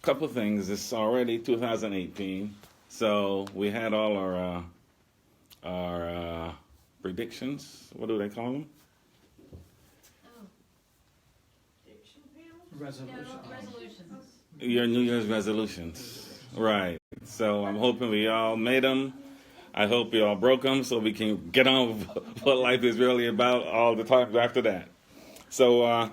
Couple things. It's already 2018, so we had all our predictions. What do they call them? Resolutions. Your New Year's resolutions, right? So I'm hoping we all made them. I hope we all broke them, so we can get on with what life is really about all the times after that. So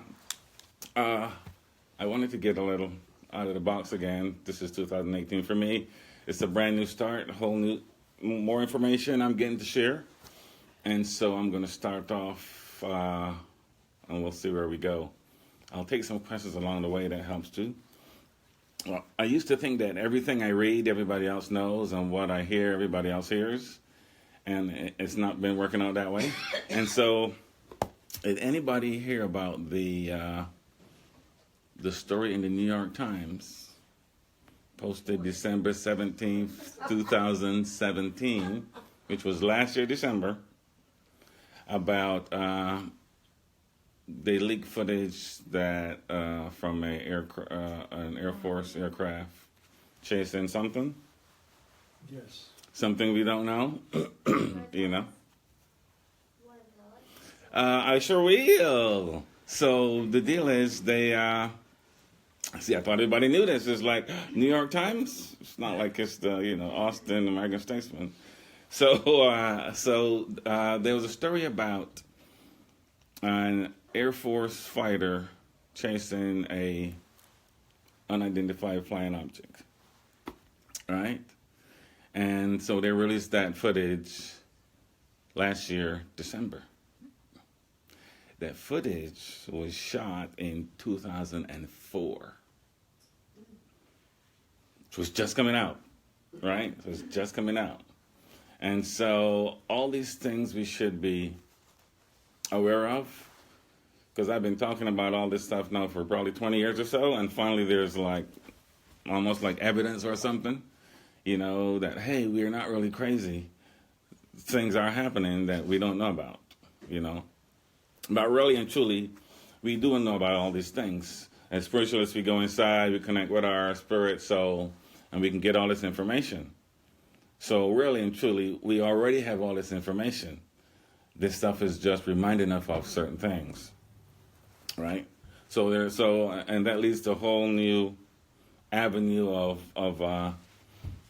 I wanted to get a little out of the box again. This is 2018 for me. It's a brand new start, a whole new, more information I'm getting to share. And so I'm going to start off, and we'll see where we go. I'll take some questions along the way, that helps too. Well, I used to think that everything I read, everybody else knows, and what I hear, everybody else hears. And it's not been working out that way. And so, did anybody hear about the story in the New York Times, posted December 17th, 2017, which was last year, December, about they leaked footage that from an Air Force aircraft chasing something? Yes. Something we don't know? You know? I sure will. So the deal is they, see, I thought everybody knew this. It's like New York Times. It's not like it's the, Austin American Statesman. So there was a story about an Air Force fighter chasing a unidentified flying object, right? And so they released that footage last year, December. That footage was shot in 2004, which was just coming out, right? It was just coming out. And so all these things we should be aware of, because I've been talking about all this stuff now for probably 20 years or so, and finally there's like almost like evidence or something, that, hey, we're not really crazy. Things are happening that we don't know about, But really and truly, we do know about all these things. As spiritualists, we go inside, we connect with our spirit soul, and we can get all this information. So really and truly, we already have all this information. This stuff is just reminding us of certain things, right? And that leads to a whole new avenue of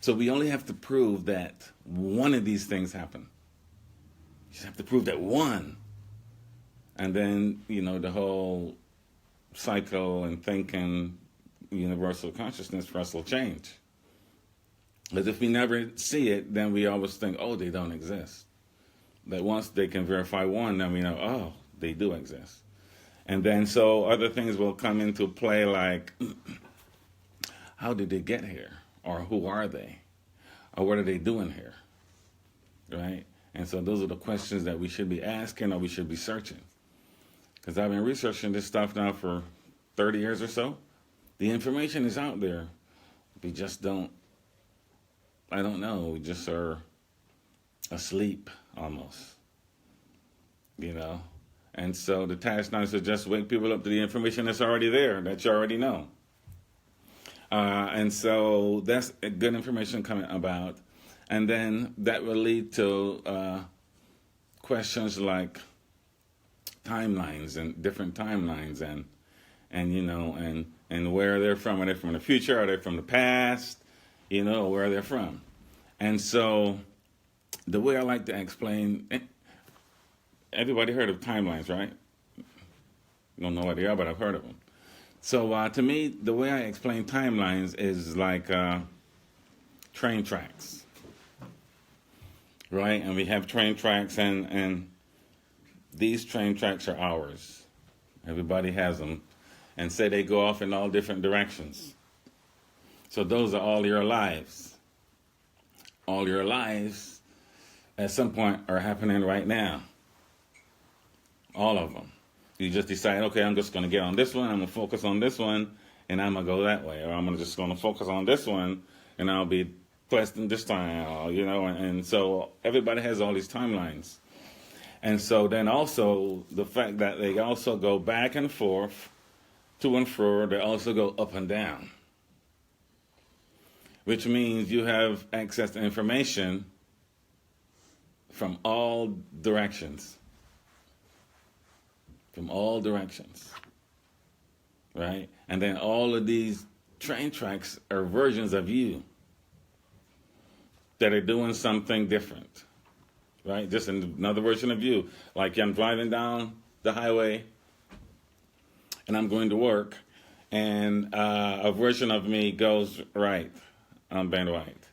so we only have to prove that one of these things happened. You just have to prove that one. And then, the whole cycle and thinking, universal consciousness for us will change. Because if we never see it, then we always think, oh, they don't exist. But once they can verify one, then we know, oh, they do exist. And then so other things will come into play like, how did they get here? Or who are they? Or what are they doing here? Right? And so those are the questions that we should be asking or we should be searching. Because I've been researching this stuff now for 30 years or so. The information is out there. We just don't, I don't know, we just are asleep almost. And so the task now is to just wake people up to the information that's already there, that you already know. And so that's good information coming about. And then that will lead to questions like timelines and different timelines and where they're from. Are they from the future? Are they from the past? Where they're from. And so the way I like to explain, everybody heard of timelines, right? Don't know what they are, but I've heard of them. So to me, the way I explain timelines is like train tracks, right? And we have train tracks, and these train tracks are ours. Everybody has them. And say they go off in all different directions. So those are all your lives. All your lives, at some point, are happening right now. All of them. You just decide, okay, I'm just going to get on this one, I'm going to focus on this one, and I'm going to go that way. Or I'm just going to focus on this one, and I'll be blessed in this time, and so everybody has all these timelines. And so then also the fact that they also go back and forth to and fro. They also go up and down, which means you have access to information from all directions. From all directions. Right? And then all of these train tracks are versions of you that are doing something different. Right? Just another version of you. Like I'm driving down the highway and I'm going to work, and a version of me goes right on Bend White.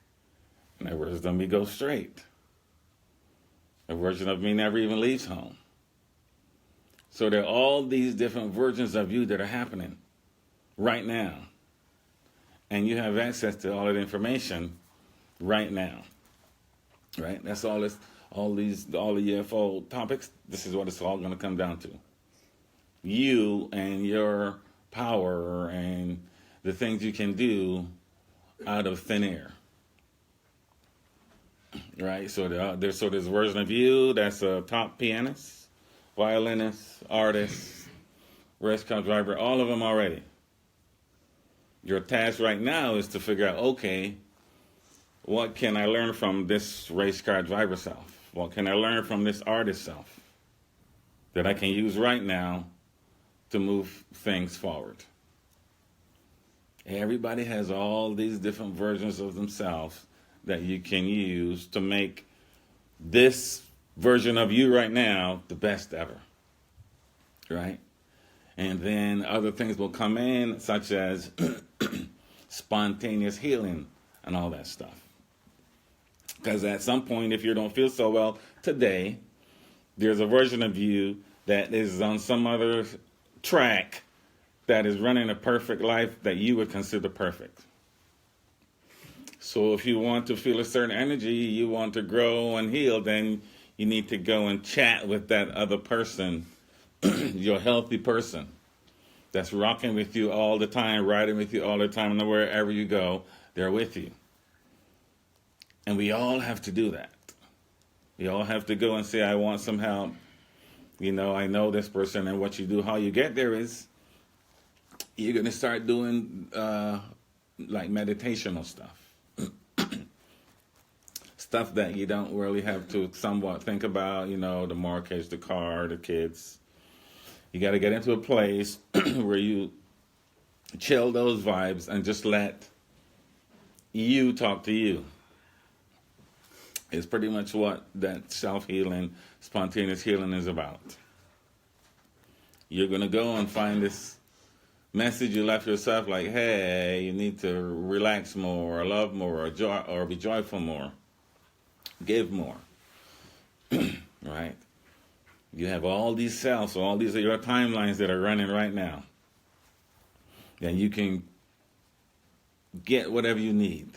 And a version of me goes straight. A version of me never even leaves home. So there are all these different versions of you that are happening right now. And you have access to all of the information right now. Right? That's all this, all the UFO topics. This is what it's all going to come down to. You and your power and the things you can do out of thin air. Right? So there's this version of you that's a top pianist, violinist, artist, race car driver, all of them already. Your task right now is to figure out, okay, what can I learn from this race car driver self? What can I learn from this artist self that I can use right now to move things forward? Everybody has all these different versions of themselves that you can use to make this version of you right now the best ever. Right? And then other things will come in, such as spontaneous healing and all that stuff. Because at some point, if you don't feel so well today, there's a version of you that is on some other track that is running a perfect life that you would consider perfect. So if you want to feel a certain energy, you want to grow and heal, then you need to go and chat with that other person, your healthy person that's rocking with you all the time, riding with you all the time, and wherever you go, they're with you. And we all have to do that. We all have to go and say, I want some help. You know, I know this person. And what you do, how you get there is you're going to start doing like meditational stuff. Stuff that you don't really have to somewhat think about, you know, the mortgage, the car, the kids. You got to get into a place where you chill those vibes and just let you talk to you. It's pretty much what that self-healing, spontaneous healing is about. You're going to go and find this message you left yourself like, hey, you need to relax more, or love more, or be joyful more, give more, right? You have all these cells, so all these are your timelines that are running right now. Then you can get whatever you need.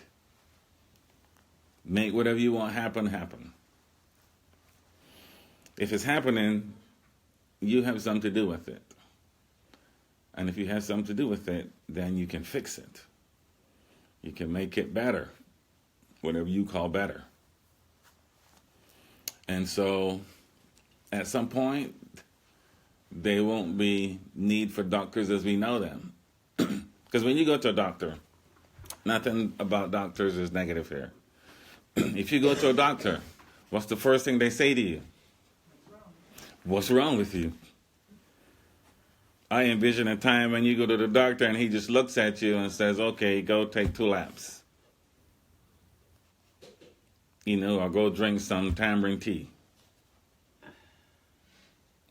Make whatever you want happen. If it's happening, you have something to do with it. And if you have something to do with it, then you can fix it. You can make it better, whatever you call better. And so, at some point, there won't be need for doctors as we know them. Because when you go to a doctor, nothing about doctors is negative here. If you go to a doctor, what's the first thing they say to you? What's wrong with you? I envision a time when you go to the doctor and he just looks at you and says, okay, go take 2 laps. You know, or go drink some tamarind tea.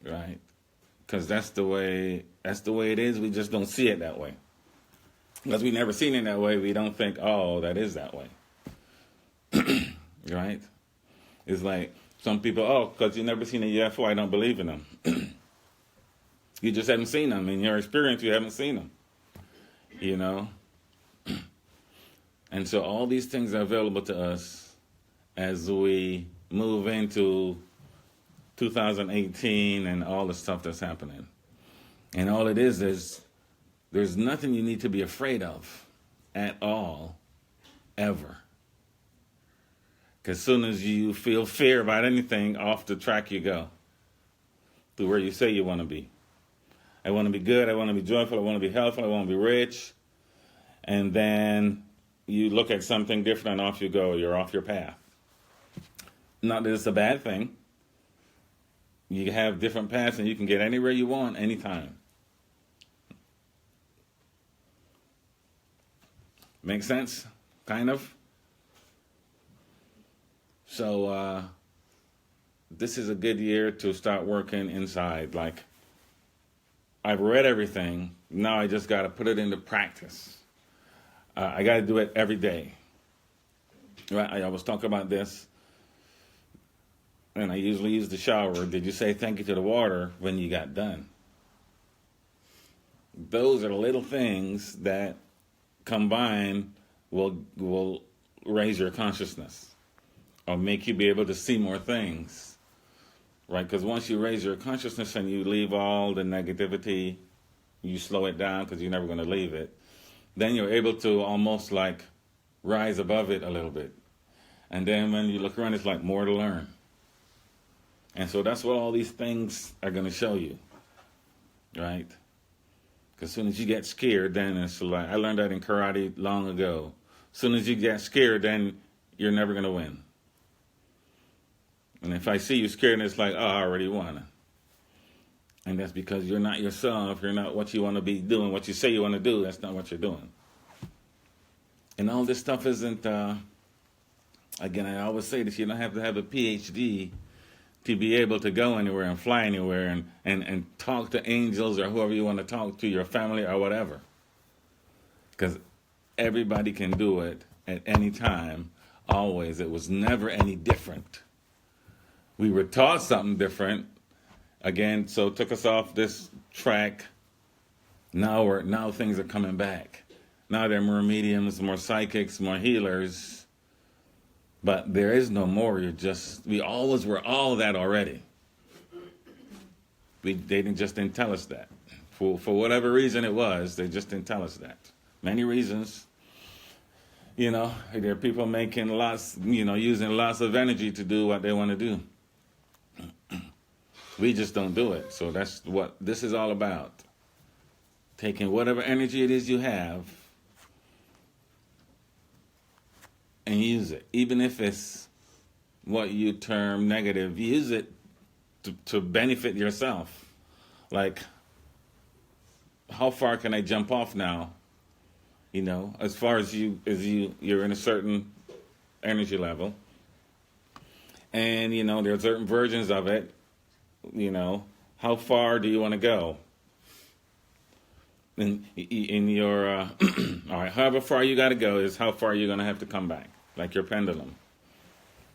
Right? Because that's the way it is. We just don't see it that way. Because we've never seen it that way, we don't think, oh, that is that way. Right? It's like some people, oh, because you've never seen a UFO, I don't believe in them. You just haven't seen them. In your experience, you haven't seen them. You know? And so all these things are available to us as we move into 2018 and all the stuff that's happening. And all it is there's nothing you need to be afraid of at all, ever. Because as soon as you feel fear about anything, off the track you go to where you say you want to be. I want to be good. I want to be joyful. I want to be helpful. I want to be rich. And then you look at something different and off you go. You're off your path. Not that it's a bad thing. You have different paths and you can get anywhere you want anytime. Make sense? Kind of? So, this is a good year to start working inside. Like, I've read everything. Now I just got to put it into practice. I got to do it every day. Right? I was talking about this, and I usually use the shower. Did you say thank you to the water when you got done? Those are the little things that combined will raise your consciousness or make you be able to see more things, right? Because once you raise your consciousness and you leave all the negativity, you slow it down because you're never going to leave it, then you're able to almost like rise above it a little bit. And then when you look around, it's like more to learn. And so that's what all these things are going to show you, right? Because as soon as you get scared, then it's like, I learned that in karate long ago. As soon as you get scared, then you're never going to win. And if I see you scared, it's like, oh, I already won. And that's because you're not yourself. You're not what you want to be doing. What you say you want to do, that's not what you're doing. And all this stuff isn't, again, I always say this, you don't have to have a PhD to be able to go anywhere and fly anywhere and talk to angels or whoever you want to talk to, your family or whatever. Because everybody can do it at any time, always. It was never any different. We were taught something different, again, so it took us off this track. Now things are coming back. Now there are more mediums, more psychics, more healers. But there is no more. We always were all that already. They didn't tell us that. For whatever reason it was, they just didn't tell us that. Many reasons. You know, there are people making lots, using lots of energy to do what they want to do. We just don't do it. So that's what this is all about. Taking whatever energy it is you have and use it. Even if it's what you term negative, use it to benefit yourself. Like, how far can I jump off now? As far as you're in a certain energy level. And, there are certain versions of it. How far do you want to go? In your, all right, however far you got to go is how far you're going to have to come back, like your pendulum.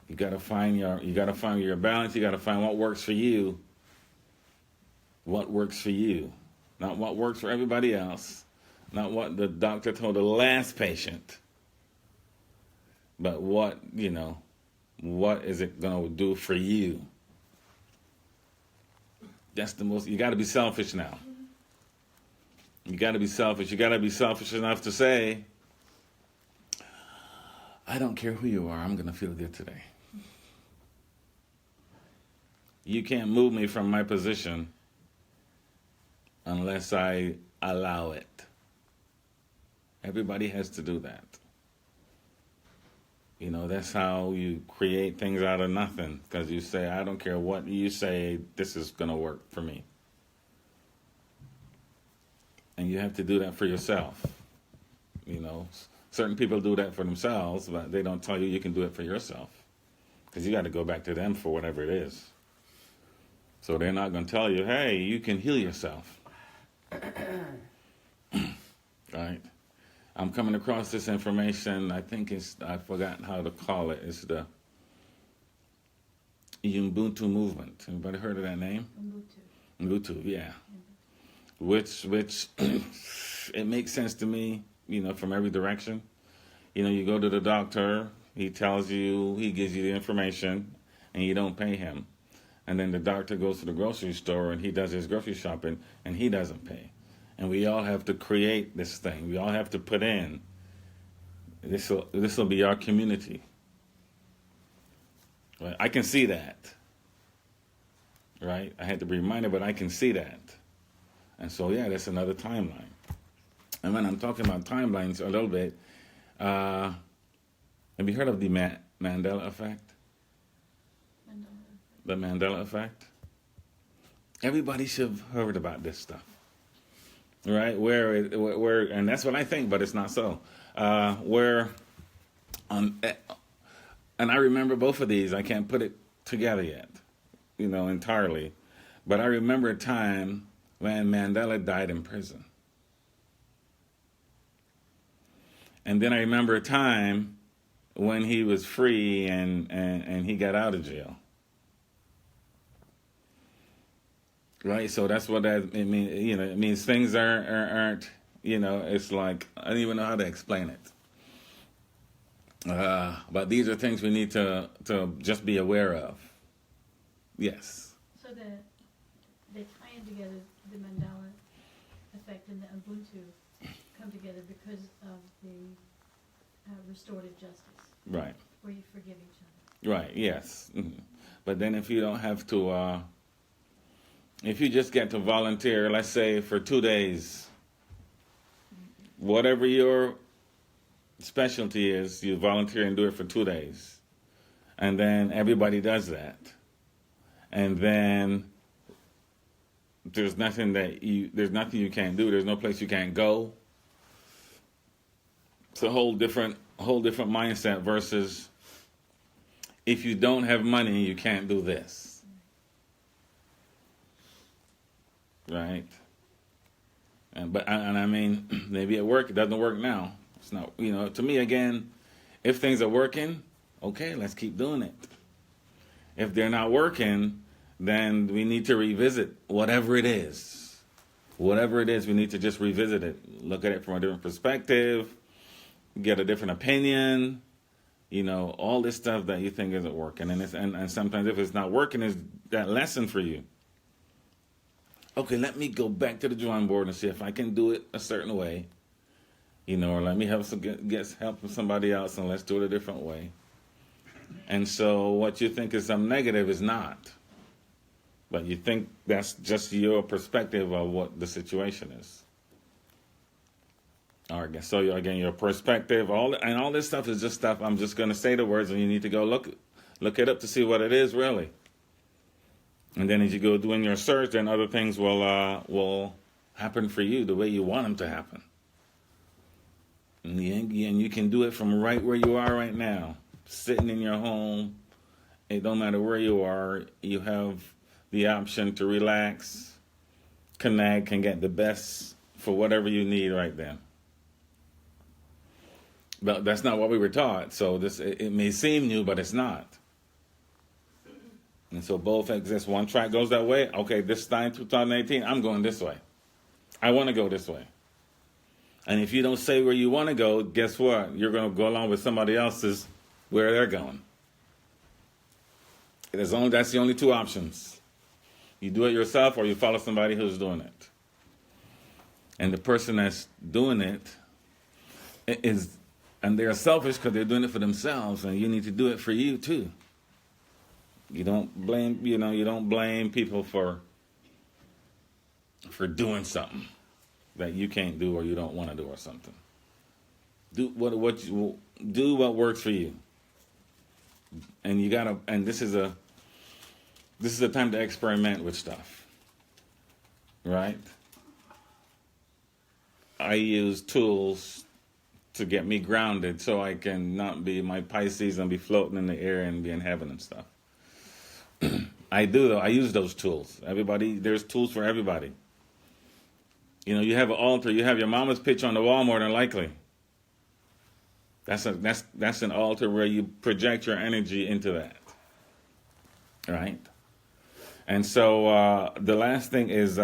You got to find your balance. You got to find what works for you. What works for you, not what works for everybody else, not what the doctor told the last patient, but what is it going to do for you? That's the most. You got to be selfish now. You got to be selfish. You got to be selfish enough to say, I don't care who you are, I'm going to feel good today. You can't move me from my position unless I allow it. Everybody has to do that. That's how you create things out of nothing. Because you say, I don't care what you say, this is going to work for me. And you have to do that for yourself. Certain people do that for themselves, but they don't tell you can do it for yourself. Because you got to go back to them for whatever it is. So they're not going to tell you, hey, you can heal yourself. Right? I'm coming across this information. I think I forgot how to call it. It's the Ubuntu movement. Anybody heard of that name? Ubuntu, yeah. Which it makes sense to me, from every direction. You go to the doctor, he tells you, he gives you the information, and you don't pay him. And then the doctor goes to the grocery store and he does his grocery shopping and he doesn't pay. And we all have to create this thing. We all have to put in. This will be our community. Right? I can see that. Right? I had to be reminded, but I can see that. And so, yeah, that's another timeline. And when I'm talking about timelines a little bit, have you heard of the Mandela effect? The Mandela effect? Everybody should have heard about this stuff, right? Where, and that's what I think, but it's not so. And I remember both of these. I can't put it together yet, entirely. But I remember a time when Mandela died in prison. And then I remember a time when he was free and he got out of jail. Right? So that's what it means. It means things aren't, it's like, I don't even know how to explain it. But these are things we need to just be aware of. Yes. So they tie in together, the Mandela effect and the Ubuntu come together because of the restorative justice. Right. Where you forgive each other. Right, yes. Mm-hmm. But then if you don't have to, if you just get to volunteer, let's say for 2 days, whatever your specialty is, you volunteer and do it for 2 days. And then everybody does that. And then there's nothing you can't do. There's no place you can't go. It's a whole different mindset versus if you don't have money, you can't do this. Right? And I mean, maybe at work it doesn't work now. It's not, to me again, if things are working, okay, let's keep doing it. If they're not working, then we need to revisit whatever it is. Whatever it is, we need to just revisit it. Look at it from a different perspective, get a different opinion, all this stuff that you think isn't working. And sometimes if it's not working, it's that lesson for you. Okay, let me go back to the drawing board and see if I can do it a certain way. Or let me get help from somebody else and let's do it a different way. And so what you think is some negative is not. But you think that's just your perspective of what the situation is. All right, so again, your perspective, all this stuff is just stuff. I'm just going to say the words, and you need to go look it up to see what it is really. And then as you go doing your search, then other things will happen for you the way you want them to happen. And you can do it from right where you are right now, sitting in your home. It don't matter where you are. You have the option to relax, connect, and get the best for whatever you need right then. But that's not what we were taught. So it may seem new, but it's not. And so both exist. One track goes that way. Okay, this time 2018, I'm going this way. I want to go this way. And if you don't say where you want to go, guess what? You're going to go along with somebody else's where they're going. That's the only two options. You do it yourself or you follow somebody who's doing it. And the person that's doing it is, and they're selfish because they're doing it for themselves, and you need to do it for you too. You don't blame people for doing something that you can't do or you don't want to do or something. Do what works for you. And you gotta, and this is a time to experiment with stuff. Right? I use tools to get me grounded so I can not be my Pisces and be floating in the air and be in heaven and stuff. I do though. I use those tools. There's tools for everybody. You have an altar. You have your mama's picture on the wall more than likely. That's an altar where you project your energy into that. Right? And so the last thing is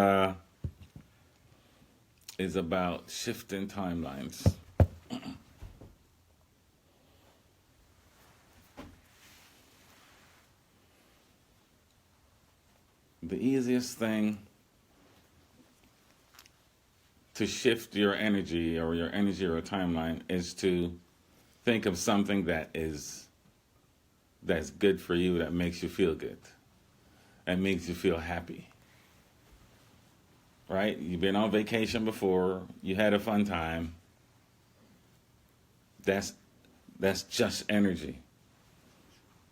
about shifting timelines. The easiest thing to shift your energy or your timeline is to think of something that's good for you, that makes you feel good, that makes you feel happy. right? You've been on vacation before, you had a fun time. That's just energy.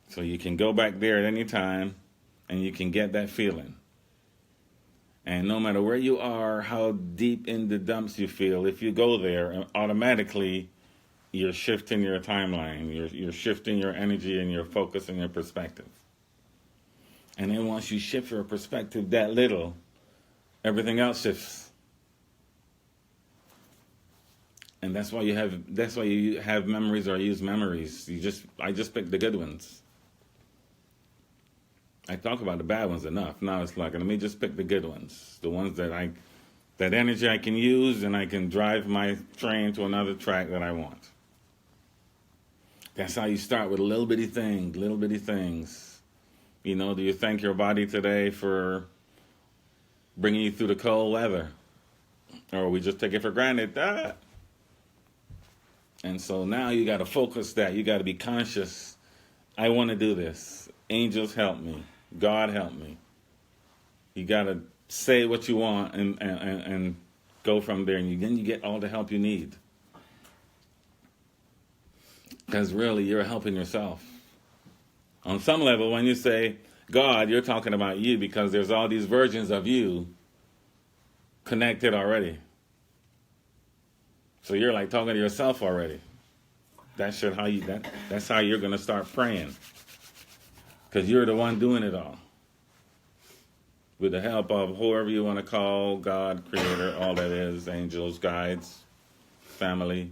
So you can go back there at any time and you can get that feeling. And no matter where you are, how deep in the dumps you feel, if you go there, automatically you're shifting your timeline. You're shifting your energy and your focus and your perspective. And then once you shift your perspective that little, everything else shifts. And that's why you have memories or use memories. I just pick the good ones. I talk about the bad ones enough. Now it's like, let me just pick the good ones. The ones that energy I can use, and I can drive my train to another track that I want. That's how you start with little bitty things. You know, do you thank your body today for bringing you through the cold weather? Or we just take it for granted? And so now you got to focus that. You got to be conscious. I want to do this. Angels help me. God help me. You got to say what you want and go from there. And then you get all the help you need. Because really, you're helping yourself. On some level, when you say God, you're talking about you, because there's all these versions of you connected already. So you're like talking to yourself already. That's how you're going to start praying. Because you're the one doing it all. With the help of whoever you want to call, God, Creator, all that is, angels, guides, family.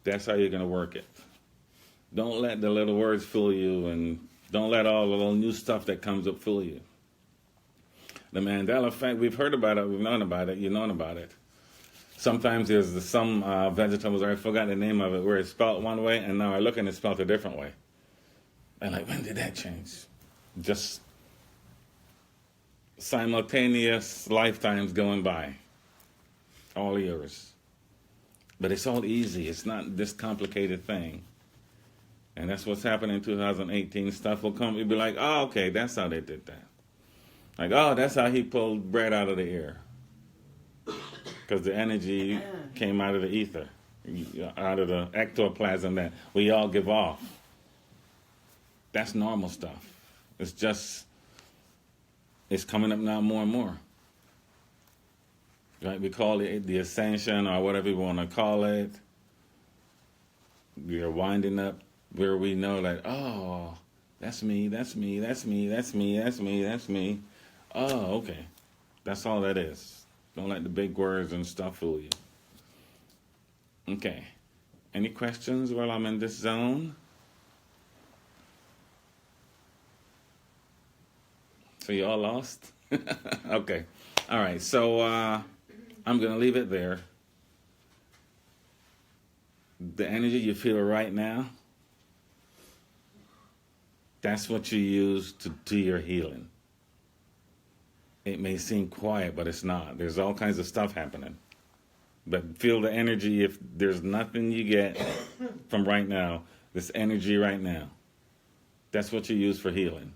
That's how you're going to work it. Don't let the little words fool you, and don't let all the little new stuff that comes up fool you. The Mandela effect, we've heard about it, we've known about it, you've known about it. Sometimes there's some vegetables, I forgot the name of it, where it's spelled one way, and now I look and it's spelled a different way. And like, when did that change? Just simultaneous lifetimes going by. All yours. But it's all easy. It's not this complicated thing. And that's what's happening in 2018. Stuff will come, you'll be like, oh, okay, that's how they did that. Like, oh, that's how he pulled bread out of the air. Because the energy came out of the ether, out of the ectoplasm that we all give off. That's normal stuff. It's coming up now more and more. Right? We call it the ascension or whatever we want to call it. We are winding up where we know that, oh, that's me, that's me, that's me, that's me, that's me, that's me. Oh, okay. That's all that is. Don't let the big words and stuff fool you. Okay. Any questions while I'm in this zone? So you all lost? Okay. All right. So I'm going to leave it there. The energy you feel right now, that's what you use to do your healing. It may seem quiet, but it's not. There's all kinds of stuff happening. But feel the energy. If there's nothing you get from right now, this energy right now, that's what you use for healing.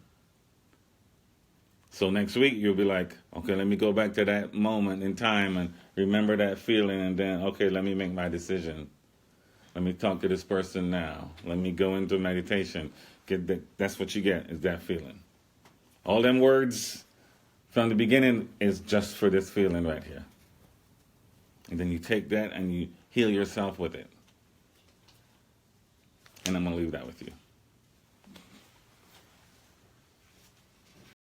So next week, you'll be like, okay, let me go back to that moment in time and remember that feeling, and then, okay, let me make my decision. Let me talk to this person now. Let me go into meditation. That's what you get, is that feeling. All them words from the beginning is just for this feeling right here. And then you take that and you heal yourself with it. And I'm going to leave that with you.